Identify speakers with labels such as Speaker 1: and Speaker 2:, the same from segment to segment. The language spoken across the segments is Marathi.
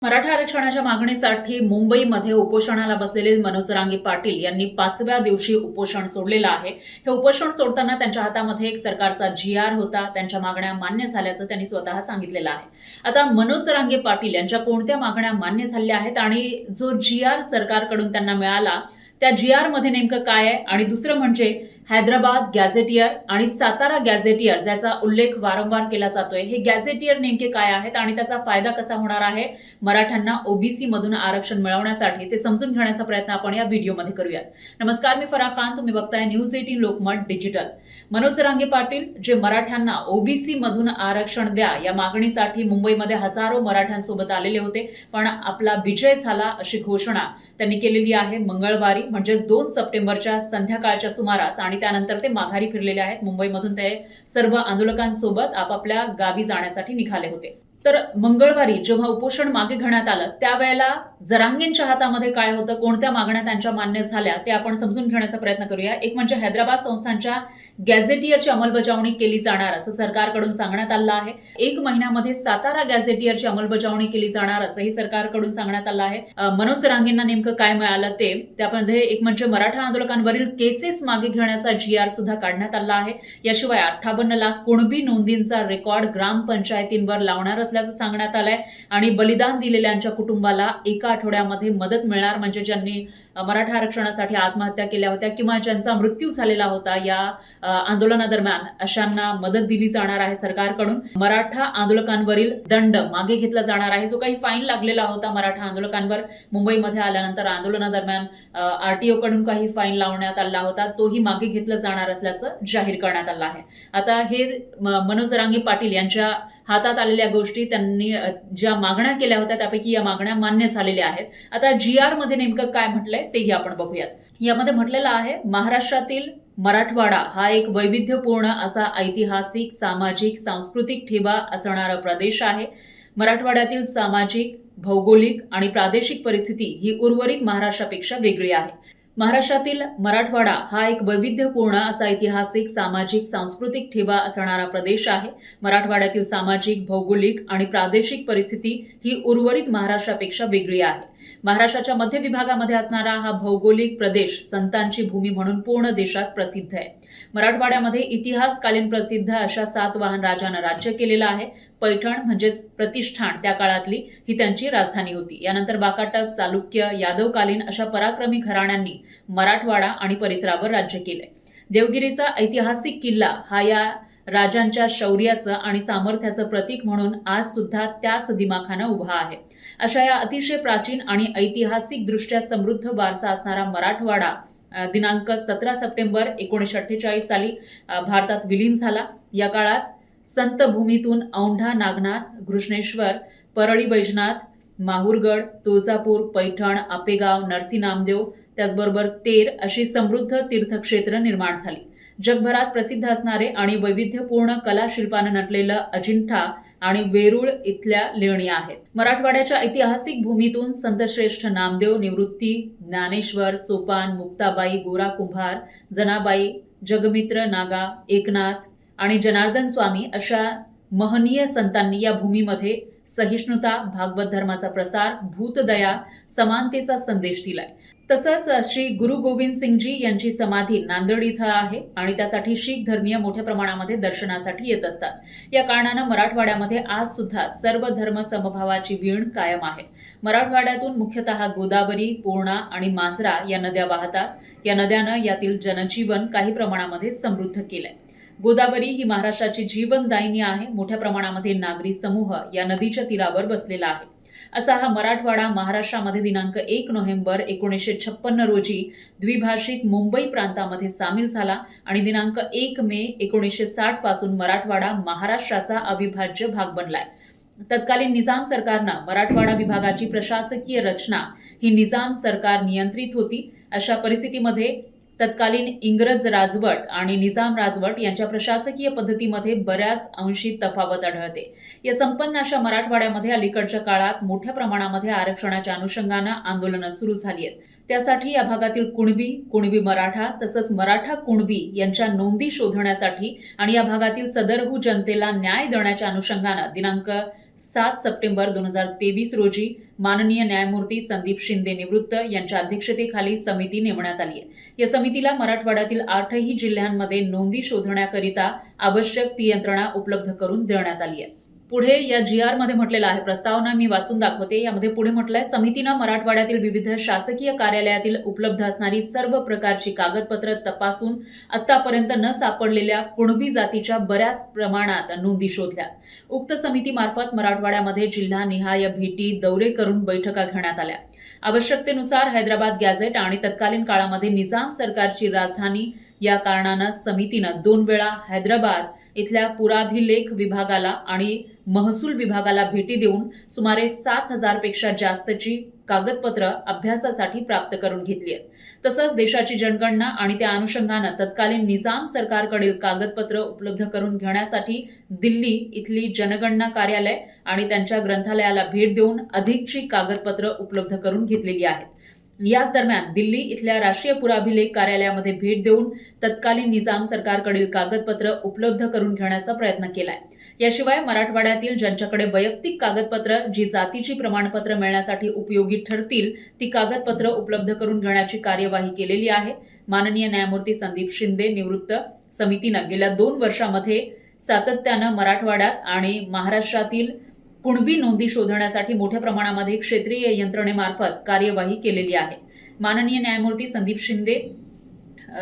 Speaker 1: मराठा आरक्षणाच्या मागणीसाठी मुंबईमध्ये उपोषणाला बसलेले मनोज जरांगे पाटील यांनी 5व्या दिवशी उपोषण सोडलेलं आहे। हे उपोषण सोडताना त्यांच्या हातामध्ये एक सरकारचा GR होता। त्यांच्या मागण्या मान्य झाल्याचं त्यांनी स्वतः सांगितलेलं आहे। आता मनोज जरांगे पाटील यांच्या कोणत्या मागण्या मान्य झाल्या आहेत आणि जो GR सरकारकडून त्यांना मिळाला त्या GR मध्ये नेमकं काय आहे आणि दुसरं म्हणजे हैदराबाद गॅझेटियर आणि सातारा गॅझेटियर ज्याचा उल्लेख वारंवार केला जातोय, हे गॅझेटियर नेमके काय आहेत आणि त्याचा फायदा कसा होणार आहे मराठ्यांना ओबीसी मधून आरक्षण मिळवण्यासाठी ते समजून घेण्याचा प्रयत्न आपण या व्हिडिओमध्ये करूयात। नमस्कार, मी फराह खान, तुम्ही बघताय न्यूज 18 लोकमत डिजिटल। मनोज जरांगे पाटील जे मराठ्यांना ओबीसी मधून आरक्षण द्या या मागणीसाठी मुंबईमध्ये हजारो मराठ्यांसोबत आलेले होते, पण आपला विजय झाला अशी घोषणा त्यांनी केलेली आहे मंगळवारी म्हणजे 2 सप्टेंबरच्या संध्याकाळच्या सुमारास आणि त्यानंतर ते माघारी फिरलेले आहेत। मुंबईमधून ते सर्व आंदोलकांसोबत आपापल्या गावी जाण्यासाठी निघाले होते। तर मंगळवारी जेव्हा उपोषण मागे घेण्यात आलं त्यावेळेला जरांगेंच्या हातामध्ये काय होतं, कोणत्या मागण्या त्यांच्या मान्य झाल्या ते आपण समजून घेण्याचा प्रयत्न करूया। एक म्हणजे हैदराबाद संस्थांच्या गॅझेटियरची अंमलबजावणी केली जाणार असं सरकारकडून सांगण्यात आलं आहे। 1 महिन्यामध्ये सातारा गॅझेटियरची अंमलबजावणी केली जाणार असंही सरकारकडून सांगण्यात आलं आहे। मनोज जरांगेंना नेमकं काय मिळालं त्यामध्ये एक म्हणजे मराठा आंदोलकांवरील केसेस मागे घेण्याचा GR सुद्धा काढण्यात आला आहे। याशिवाय 58 लाख कुणबी नोंदींचा रेकॉर्ड ग्रामपंचायतींवर लावणार असल्याचं सांगण्यात आलंय आणि बलिदान दिलेल्यांच्या कुटुंबाला एका आठवड्यामध्ये मदत मिळणार, म्हणजे ज्यांनी मराठा आरक्षणासाठी आत्महत्या केल्या होत्या किंवा ज्यांचा मृत्यू झालेला होता या आंदोलनादरम्यान अशांना मदत दिली जाणार आहे सरकारकडून। मराठा आंदोलकांवरील दंड मागे घेतला जाणार आहे। जो काही फाईन लागलेला होता मराठा आंदोलकांवर मुंबईमध्ये आल्यानंतर आंदोलनादरम्यान RTO कडून काही फाईन लावण्यात आला होता, तोही मागे घेतला जाणार असल्याचं जाहीर करण्यात आलं आहे। आता हे मनोज जरांगे पाटील यांच्या हातात आलेल्या गोष्टी, त्यांनी ज्या मागण्या केल्या होत्या त्यापैकी या मागण्या मान्य झालेल्या आहेत। आता GR मध्ये नेमकं काय म्हटलंय तेही आपण बघूयात। यामध्ये म्हटलेलं आहे, महाराष्ट्रातील मराठवाडा हा एक वैविध्यपूर्ण असा ऐतिहासिक, सामाजिक, सांस्कृतिक ठेवा असणारा प्रदेश आहे। मराठवाड्यातील सामाजिक, भौगोलिक आणि प्रादेशिक परिस्थिती ही उर्वरित महाराष्ट्रापेक्षा वेगळी आहे। महाराष्ट्रातील मराठवाडा हा एक वैविध्यपूर्ण असा ऐतिहासिक, सामाजिक, सांस्कृतिक ठेवा असणारा प्रदेश आहे। मराठवाड्यातील सामाजिक, भौगोलिक आणि प्रादेशिक परिस्थिती ही उर्वरित महाराष्ट्रापेक्षा वेगळी आहे। महाराष्ट्राच्या मध्य विभागामध्ये असणारा हा भौगोलिक प्रदेश संतांची भूमी म्हणून पूर्ण देशात प्रसिद्ध आहे। मराठवाड्यामध्ये इतिहासकालीन प्रसिद्ध अशा 7 वाहन राजांना राज्य केलेलं आहे। पैठण म्हणजेच प्रतिष्ठान त्या काळातली ही त्यांची राजधानी होती। यानंतर वाकाटक, चालुक्य, यादवकालीन अशा पराक्रमी घराण्यांनी मराठवाडा आणि परिसरावर राज्य केले। देवगिरीचा ऐतिहासिक किल्ला हा या राजांच्या शौर्याचं आणि सामर्थ्याचं प्रतीक म्हणून आज सुद्धा त्याच दिमाखानं उभा आहे। अशा या अतिशय प्राचीन आणि ऐतिहासिक दृष्ट्या समृद्ध वारसा असणारा मराठवाडा दिनांक 17 सप्टेंबर 1948 साली भारतात विलीन झाला। या काळात संत भूमीतून औंढा नागनाथ, घृष्णेश्वर, परळी वैजनाथ, माहूरगड, तुळजापूर, पैठण, आपेगाव, नरसी नामदेव त्याचबरोबर तेर अशी समृद्ध तीर्थक्षेत्र निर्माण झाली। जगभरात प्रसिद्ध असणारे आणि वैविध्यपूर्ण कलाशिल्पानं नटलेलं अजिंठा आणि वेरूळ इथल्या लेणी आहेत। मराठवाड्याच्या ऐतिहासिक भूमीतून संतश्रेष्ठ नामदेव, निवृत्ती, ज्ञानेश्वर, सोपान, मुक्ताबाई, गोरा कुंभार, जनाबाई, जगमित्र नागा, एकनाथ आणि जनार्दन स्वामी अशा महनीय संतांनी या भूमीमध्ये सहिष्णुता, भागवत धर्माचा प्रसार, भूतदया, समानतेचा संदेश दिलाय। तसंच श्री गुरु गोविंद सिंगजी यांची समाधी नांदेड इथं आहे आणि त्यासाठी शीख धर्मीय मोठ्या प्रमाणामध्ये दर्शनासाठी येत असतात। या कारणानं मराठवाड्यामध्ये आज सुद्धा सर्व धर्म समभावाची वीण कायम आहे। मराठवाड्यातून मुख्यतः गोदावरी, पूर्णा आणि मांजरा या नद्या वाहतात। या नद्यानं यातील जनजीवन काही प्रमाणामध्ये समृद्ध केलंय। गोदावरी ही महाराष्ट्राची जीवनदायिनी आहे। मोठ्या प्रमाणामध्ये नागरी समूह या नदीच्या तीरावर बसलेला आहे। असा हा मराठवाडा महाराष्ट्रामध्ये दिनांक 1 नोव्हेंबर 1956 रोजी द्विभाषिक मुंबई प्रांतामध्ये सामील झाला आणि दिनांक 1 मे 1960 पासून मराठवाडा महाराष्ट्राचा अविभाज्य भाग बनलाय। तत्कालीन निजाम सरकारनं मराठवाडा विभागाची प्रशासकीय रचना ही निजाम सरकार नियंत्रित होती। अशा परिस्थितीमध्ये तत्कालीन इंग्रज राजवट आणि निजाम राजवट यांच्या प्रशासकीय पद्धतीमध्ये बऱ्याच अंशी तफावत आढळते। या संपन्न अशा मराठवाड्यामध्ये अलीकडच्या काळात मोठ्या प्रमाणामध्ये आरक्षणाच्या अनुषंगानं आंदोलनं सुरू झाली आहेत। त्यासाठी या भागातील कुणबी मराठा तसंच मराठा कुणबी यांच्या नोंदी शोधण्यासाठी आणि या भागातील सदरहू जनतेला न्याय देण्याच्या अनुषंगानं दिनांक 7 सप्टेंबर 2023 रोजी माननीय न्यायमूर्ती संदीप शिंदे निवृत्त यांच्या अध्यक्षतेखाली समिती नेमण्यात आली आहे। या समितीला मराठवाड्यातील 8ही जिल्ह्यांमध्ये नोंदी शोधण्याकरिता आवश्यक ती यंत्रणा उपलब्ध करून देण्यात आली आहे। पुढे या GR मध्ये म्हटलेलं आहे, प्रस्तावना मी वाचून दाखवते। यामध्ये पुढे म्हटलंय, समितीनं मराठवाड्यातील विविध शासकीय कार्यालयातील उपलब्ध असणारी सर्व प्रकारची कागदपत्र तपासून आतापर्यंत न सापडलेल्या कुणबी जातीच्या बऱ्याच प्रमाणात नोंदी शोधल्या। उक्त समितीमार्फत मराठवाड्यामध्ये जिल्हानिहाय भेटी, दौरे करून बैठका घेण्यात आल्या। आवश्यकतेनुसार हैदराबाद गॅझेट आणि तत्कालीन काळामध्ये निजाम सरकारची राजधानी या कारणानं समितीनं 2 वेळा हैदराबाद इथल्या पुराभिलेख विभागाला आणि महसूल विभागाला भेटी देऊन सुमारे 7,000 पेक्षा जास्तची कागदपत्र अभ्यासासाठी प्राप्त करून घेतली आहेत। तसंच देशाची जनगणना आणि त्या अनुषंगानं तत्कालीन निजाम सरकारकडील कागदपत्र उपलब्ध करून घेण्यासाठी दिल्ली इथली जनगणना कार्यालय आणि त्यांच्या ग्रंथालयाला भेट देऊन अधिकची कागदपत्र उपलब्ध करून घेतलेली आहेत। याच दरम्यान दिल्ली इथल्या राष्ट्रीय पुराभिलेख कार्यालयामध्ये भेट देऊन तत्कालीन निजाम सरकारकडील कागदपत्र उपलब्ध करून घेण्याचा प्रयत्न केलाय। याशिवाय मराठवाड्यातील ज्यांच्याकडे वैयक्तिक कागदपत्र जी जातीची प्रमाणपत्र मिळण्यासाठी उपयोगी ठरतील ती कागदपत्र उपलब्ध करून घेण्याची कार्यवाही केलेली आहे। माननीय न्यायमूर्ती संदीप शिंदे निवृत्त समितीनं गेल्या 2 वर्षांमध्ये सातत्यानं मराठवाड्यात आणि महाराष्ट्रातील कुणबी नोंदी शोधण्यासाठी मोठ्या प्रमाणामध्ये क्षेत्रीय यंत्रणेमार्फत कार्यवाही केलेली आहे। माननीय न्यायमूर्ती संदीप शिंदे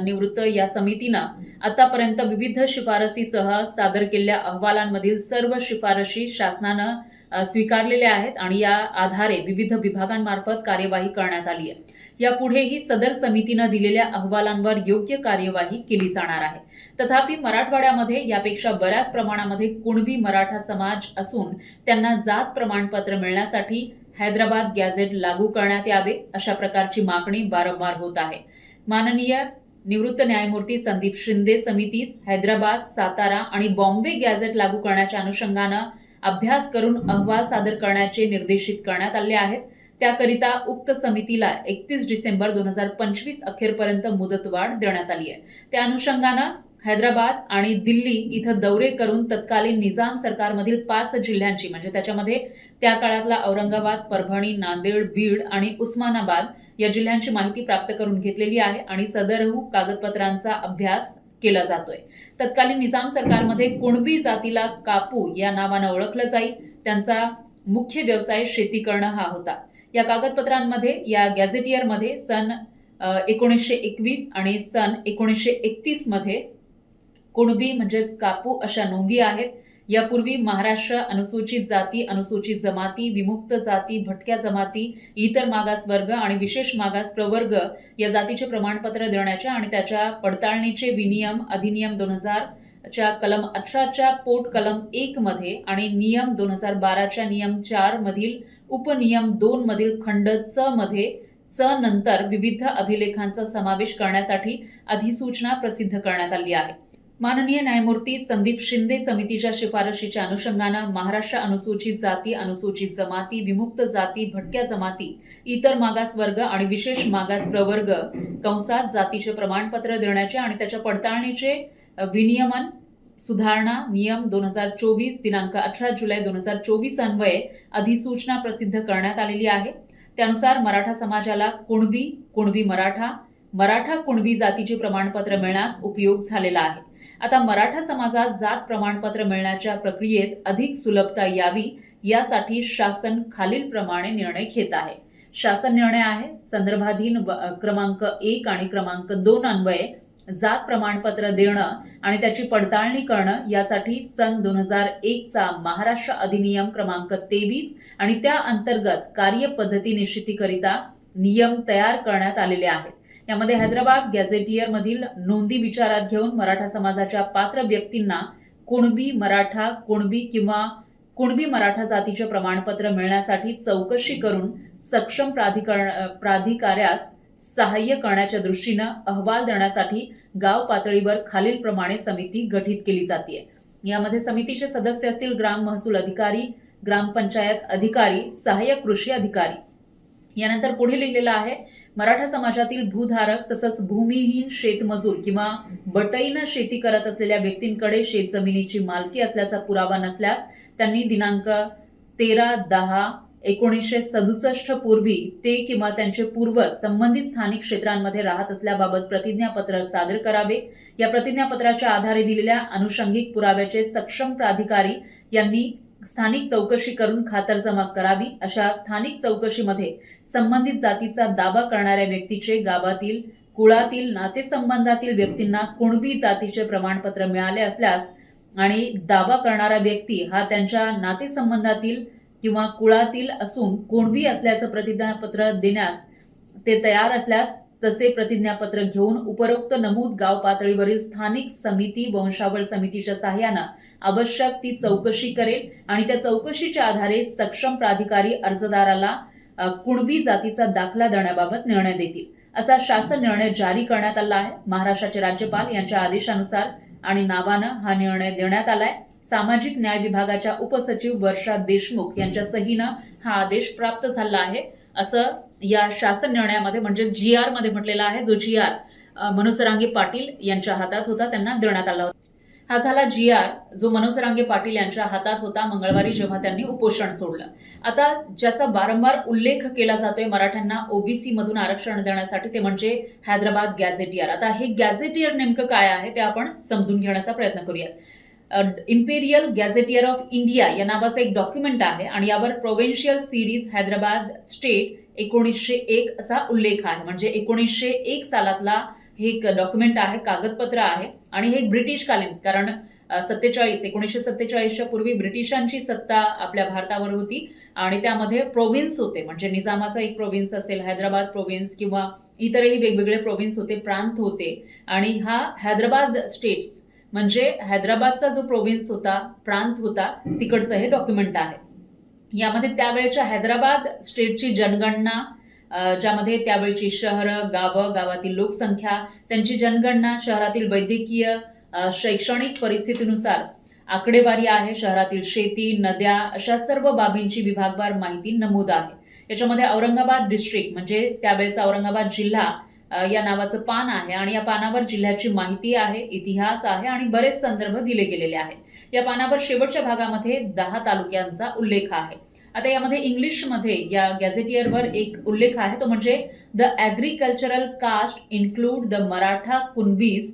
Speaker 1: निवृत्त या समितीनं आतापर्यंत विविध शिफारसीसह सादर केलेल्या अहवालांमधील सर्व शिफारशी शासनानं स्वीकारलेल्या आहेत आणि या आधारे विविध विभागांमार्फत कार्यवाही करण्यात आली आहे। यापुढेही सदर समितीनं दिलेल्या अहवालांवर योग्य कार्यवाही केली जाणार आहे। तथापि मराठवाड्यामध्ये यापेक्षा बऱ्याच प्रमाणामध्ये कुणबी मराठा समाज असून त्यांना जात प्रमाणपत्र मिळण्यासाठी हैदराबाद गॅझेट लागू करण्यात यावे अशा प्रकारची मागणी वारंवार होत आहे। माननीय निवृत्त न्यायमूर्ती संदीप शिंदे समितीस हैदराबाद, सातारा आणि बॉम्बे गॅझेट लागू करण्याच्या अनुषंगानं अभ्यास करून अहवाल सादर करण्याचे निर्देशित करण्यात आले आहेत। त्याकरिता उक्त समितीला 31 डिसेंबर 2025 अखेरपर्यंत मुदतवाढ देण्यात आली आहे। त्या अनुषंगानं हैदराबाद आणि दिल्ली इथं दौरे करून तत्कालीन निजाम सरकारमधील 5 जिल्ह्यांची म्हणजे त्याच्यामध्ये त्या काळातला औरंगाबाद, परभणी, नांदेड, बीड आणि उस्मानाबाद या जिल्ह्यांची माहिती प्राप्त करून घेतलेली आहे आणि सदरहू कागदपत्रांचा अभ्यास केला जातोय। तत्कालीन निजाम सरकारमध्ये कुणबी जातीला कापू या नावानं ओळखलं जाई। त्यांचा मुख्य व्यवसाय शेती करणं हा होता। या कागदपत्रांमध्ये या गॅझेटियरमध्ये सन 1921 आणि सन 1931 मध्ये कुणबी म्हणजेच कापू अशा नोंदी आहेत। यापूर्वी महाराष्ट्र अनुसूचित जाती, अनुसूचित जमाती, विमुक्त जाती, भटक्या जमाती, इतर मागासवर्ग आणि विशेष मागास प्रवर्ग या जातीचे प्रमाणपत्र देण्याच्या आणि त्याच्या पडताळणीचे विनियम अधिनियम 2000 च्या कलम 18 च्या पोट कलम 1 मध्ये आणि नियम 2012 च्या नियम 4 मधील उपनियम 2 मधील खंड च मध्ये च नंतर विविध अभिलेखांचा समावेश करण्यासाठी अधिसूचना प्रसिद्ध करण्यात आली आहे। माननीय न्यायमूर्ती संदीप शिंदे समितीच्या शिफारशीच्या अनुषंगानं महाराष्ट्र अनुसूचित जाती, अनुसूचित जमाती, विमुक्त जाती, भटक्या जमाती, इतर मागासवर्ग आणि विशेष मागास प्रवर्ग कंसात जातीचे प्रमाणपत्र देण्याचे आणि त्याच्या पडताळणीचे विनियमन सुधारणा नियम 2024 दिनांक 18 जुलै 2024 अन्वये अधिसूचना प्रसिद्ध करण्यात आलेली आहे। त्यानुसार मराठा समाजाला कुणबी मराठा, मराठा कुणबी जातीचे प्रमाणपत्र मिळण्यास उपयोग झालेला आहे। आता मराठा समाजात जात प्रमाणपत्र मिळण्याच्या प्रक्रियेत अधिक सुलभता यावी यासाठी शासन खालीलप्रमाणे निर्णय घेत आहे। शासन निर्णय आहे संदर्भाधीन क्रमांक 1 आणि क्रमांक 2 अन्वये जात प्रमाणपत्र देणं आणि त्याची पडताळणी करणं यासाठी सन 2001 चा महाराष्ट्र अधिनियम क्रमांक 23 आणि त्या अंतर्गत कार्यपद्धती निश्चितीकरिता नियम तयार करण्यात आलेले आहेत। यामध्ये हैदराबाद गॅझेटियर मधील नोंदी विचारात घेऊन मराठा समाजाच्या पात्र व्यक्तींना कुणबी मराठा, कुणबी किंवा कुणबी मराठा जातीचे प्रमाणपत्र मिळण्यासाठी चौकशी करून सक्षम प्राधिकाऱ्यास सहाय्य करण्याच्या दृष्टीनं अहवाल देण्यासाठी गाव पातळीवर खालीलप्रमाणे समिती गठीत केली जाते। यामध्ये समितीचे सदस्य असतील ग्राम महसूल अधिकारी, ग्रामपंचायत अधिकारी, सहाय्यक कृषी अधिकारी। यानंतर पुढे लिहिलेलं आहे मराठा समाजातील भूधारक तसंच भूमिहीन शेतमजूर किंवा बटईनं शेती करत असलेल्या व्यक्तींकडे शेतजमिनीची मालकी असल्याचा पुरावा नसल्यास त्यांनी दिनांक 13/10/1967 पूर्वी ते किंवा त्यांचे पूर्वज संबंधित स्थानिक क्षेत्रांमध्ये राहत असल्याबाबत प्रतिज्ञापत्र सादर करावे. या प्रतिज्ञापत्राच्या आधारे दिलेल्या अनुषंगिक पुराव्याचे सक्षम प्राधिकारी यांनी स्थानिक चौकशी करून खातरजमा करावी. अशा स्थानिक चौकशीमध्ये संबंधित जातीचा दावा करणाऱ्या व्यक्तीचे गावातील, कुळातील, नातेसंबंधातील व्यक्तींना कुणबी जातीचे प्रमाणपत्र मिळाले असल्यास आणि दावा करणारा व्यक्ती हा त्यांच्या नातेसंबंधातील किंवा कुळातील असून कुणबी असल्याचं प्रतिज्ञापत्र देण्यास ते तयार असल्यास तसे प्रतिज्ञापत्र घेऊन उपरोक्त नमूद गाव पातळीवरील स्थानिक समिती वंशावळ समितीच्या सहाय्यानं आवश्यक ती चौकशी करेल आणि त्या चौकशीच्या आधारे सक्षम प्राधिकारी अर्जदाराला कुणबी जातीचा दाखला देण्याबाबत निर्णय देतील, असा शासन निर्णय जारी करण्यात आला आहे. महाराष्ट्राचे राज्यपाल यांच्या आदेशानुसार आणि नावानं हा निर्णय देण्यात आलाय. सामाजिक न्याय विभागाच्या उपसचिव वर्षा देशमुख यांच्या सहीनं हा आदेश प्राप्त झाला आहे, असं या शासन निर्णयामध्ये म्हणजे GR मध्ये म्हटलेलं आहे. जो GR मनोज जरांगे पाटील यांच्या हातात होता, त्यांना देण्यात आला होता. हा झाला GR जो मनोज जरांगे पाटील यांच्या हातात होता मंगळवारी जेव्हा त्यांनी उपोषण सोडलं. आता ज्याचा वारंवार उल्लेख केला जातोय मराठ्यांना OBC मधून आरक्षण देण्यासाठी, ते म्हणजे हैदराबाद गॅझेटियर. आता हे गॅझेटियर नेमकं काय आहे ते आपण समजून घेण्याचा प्रयत्न करूया. इम्पेरियल गॅझेटियर ऑफ इंडिया या नावाचं एक डॉक्युमेंट आहे आणि यावर प्रोव्हिन्शियल सिरीज हैदराबाद स्टेट 1901 असा उल्लेख आहे. म्हणजे 1901 सालातला हे एक डॉक्युमेंट आहे, कागदपत्र आहे आणि हे ब्रिटिशकालीन, कारण 1947च्या पूर्वी ब्रिटिशांची सत्ता आपल्या भारतावर होती आणि त्यामध्ये प्रोव्हिन्स होते, म्हणजे निजामाचा एक प्रोव्हिन्स असेल, हैदराबाद प्रोव्हिन्स किंवा इतरही वेगवेगळे प्रोव्हिन्स होते, प्रांत होते. आणि हा हैदराबाद स्टेट्स म्हणजे हैदराबादचा जो प्रोव्हिन्स होता, प्रांत होता, तिकडचं हे डॉक्युमेंट आहे. यामध्ये त्यावेळेच्या हैदराबाद स्टेटची जनगणना, ज्यामध्ये त्यावेळची शहरं, गावं, गावातील लोकसंख्या, त्यांची जनगणना, शहरातील वैद्यकीय, शैक्षणिक परिस्थितीनुसार आकडेवारी आहे, शहरातील शेती, नद्या, अशा सर्व बाबींची विभागवार माहिती नमूद आहे. याच्यामध्ये औरंगाबाद डिस्ट्रिक्ट म्हणजे त्यावेळेचा औरंगाबाद जिल्हा या नावाचं पान आहे आणि या पानावर जिल्ह्याची माहिती आहे, इतिहास आहे आणि बरेच संदर्भ दिले गेलेले आहेत. या पानावर शेवटच्या भागामध्ये 10 तालुक्यांचा उल्लेख आहे. आता यामध्ये इंग्लिशमध्ये या गॅझेटियरवर एक उल्लेख आहे, तो म्हणजे the agricultural caste include the Maratha Kunbis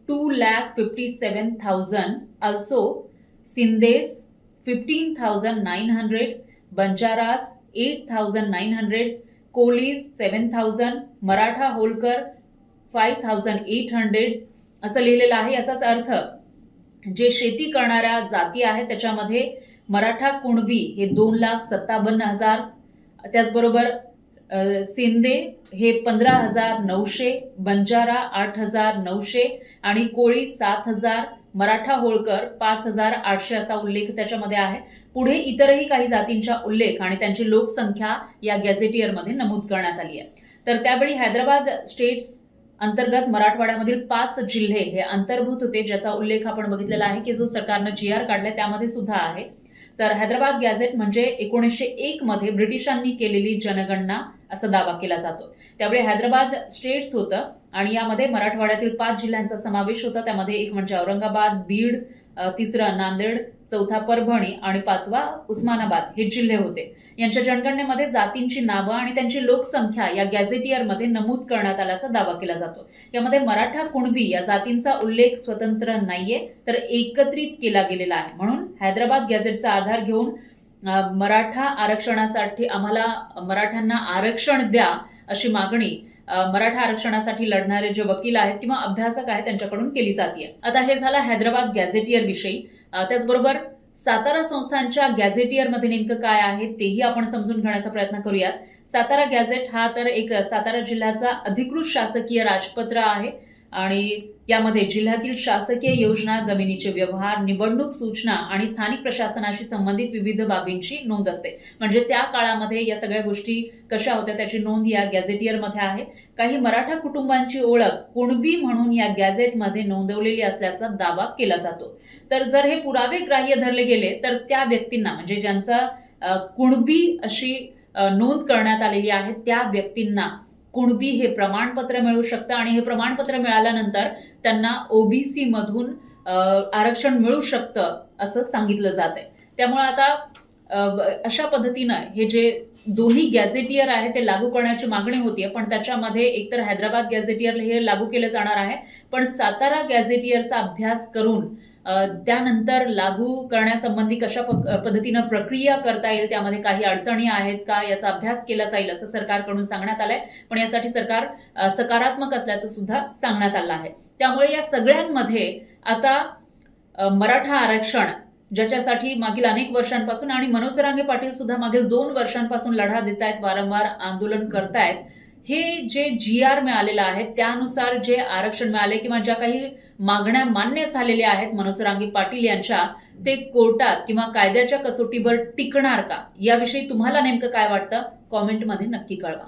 Speaker 1: 2,57,000, also Sindhes 15,900, Banjaras 8,900, Kolis 7,000, Maratha Holkar 5,800 असं लिहिलेलं आहे. याचाच अर्थ जे शेती करणाऱ्या जाती आहेत त्याच्यामध्ये मराठा कुणबी हे 2,57,000, त्याचबरोबर सिंधे हे 15,900, बंजारा 8,900 आणि कोळी 7,000, मराठा होळकर 5,800 असा उल्लेख त्याच्यामध्ये आहे. पुढे इतरही काही जातींचा उल्लेख आणि त्यांची लोकसंख्या या गॅझेटियरमध्ये नमूद करण्यात आली आहे. तर त्यावेळी हैदराबाद स्टेट्स अंतर्गत मराठवाड्यामधील 5 जिल्हे हे अंतर्भूत होते, ज्याचा उल्लेख आपण बघितलेला आहे की जो सरकारनं GR काढलाय त्यामध्ये सुद्धा आहे. तर हैदराबाद गॅझेट म्हणजे 1901 मध्ये ब्रिटिशांनी केलेली जनगणना असा दावा केला जातो. त्यावेळी हैदराबाद स्टेट्स होतं आणि यामध्ये मराठवाड्यातील 5 जिल्ह्यांचा समावेश होता. त्यामध्ये एक म्हणजे औरंगाबाद, बीड, तिसरा नांदेड, चौथा परभणी आणि 5वा उस्मानाबाद हे जिल्हे होते. यांच्या जनगणनेमध्ये जातींची नावं आणि त्यांची लोकसंख्या या गॅझेटियरमध्ये नमूद करण्यात आल्याचा दावा केला जातो. यामध्ये मराठा कुणबी या जातींचा उल्लेख स्वतंत्र नाहीये, तर एकत्रित केला गेलेला आहे. म्हणून हैदराबाद गॅझेटचा आधार घेऊन मराठा आरक्षणासाठी आम्हाला मराठ्यांना आरक्षण द्या अशी मागणी मराठा आरक्षणासाठी लढणारे जे वकील आहेत किंवा अभ्यासक आहेत त्यांच्याकडून केली जाते. आता हे झालं हैदराबाद गॅझेटियर विषयी. त्याचबरोबर सातारा संस्थांच्या गॅझेटियरमध्ये नेमकं काय आहे तेही आपण समजून घेण्याचा प्रयत्न करूयात. सातारा गॅझेट हा तर एक सातारा जिल्ह्याचा अधिकृत शासकीय राजपत्र आहे आणि यामध्ये जिल्ह्यातील शासकीय योजना, जमिनीचे व्यवहार, निवडणूक सूचना आणि स्थानिक प्रशासनाशी संबंधित विविध बाबींची नोंद असते. म्हणजे त्या काळामध्ये या सगळ्या गोष्टी कशा होत्या त्याची नोंद या गॅझेटियरमध्ये आहे. काही मराठा कुटुंबांची ओळख कुणबी म्हणून या गॅझेटमध्ये नोंदवलेली असल्याचा दावा केला जातो. तर जर हे पुरावे ग्राह्य धरले गेले तर त्या व्यक्तींना म्हणजे ज्यांचा कुणबी अशी नोंद करण्यात आलेली आहे त्या व्यक्तींना कुणबी हे प्रमाणपत्र मिळू शकतं आणि हे प्रमाणपत्र मिळाल्यानंतर त्यांना OBC मधून आरक्षण मिळू शकतं असं सांगितलं जात आहे. त्यामुळे आता अशा पद्धतीनं हे जे दोन्ही गॅझेटियर आहे ते लागू करण्याची मागणी होतीये, पण त्याच्यामध्ये एकतर हैदराबाद गॅझेटियर हे लागू केलं जाणार आहे, पण सातारा गॅझेटियरचा अभ्यास करून त्यानंतर लागू करण्यासंबंधी कशा पद्धतीनं प्रक्रिया करता येईल, त्यामध्ये काही अडचणी आहेत का याचा अभ्यास केला जाईल असं सरकारकडून सांगण्यात आलंय. पण यासाठी सरकार सकारात्मक असल्याचं सुद्धा सांगण्यात आलं आहे. त्यामुळे या सगळ्यांमध्ये आता मराठा आरक्षण ज्याच्यासाठी मागील अनेक वर्षांपासून आणि मनोज जरांगे पाटील सुद्धा मागील 2 वर्षांपासून लढा देत आहेत, वारंवार आंदोलन करतायत. हे जे GR मिळालेलं आहे त्यानुसार जे आरक्षण मिळाले किंवा ज्या काही मागण्या मान्य झालेल्या आहेत मनोज जरांगे पाटील यांच्या, ते कोर्टात किंवा कायद्याच्या कसोटीवर टिकणार का, याविषयी तुम्हाला नेमकं काय वाटतं कॉमेंटमध्ये नक्की कळवा.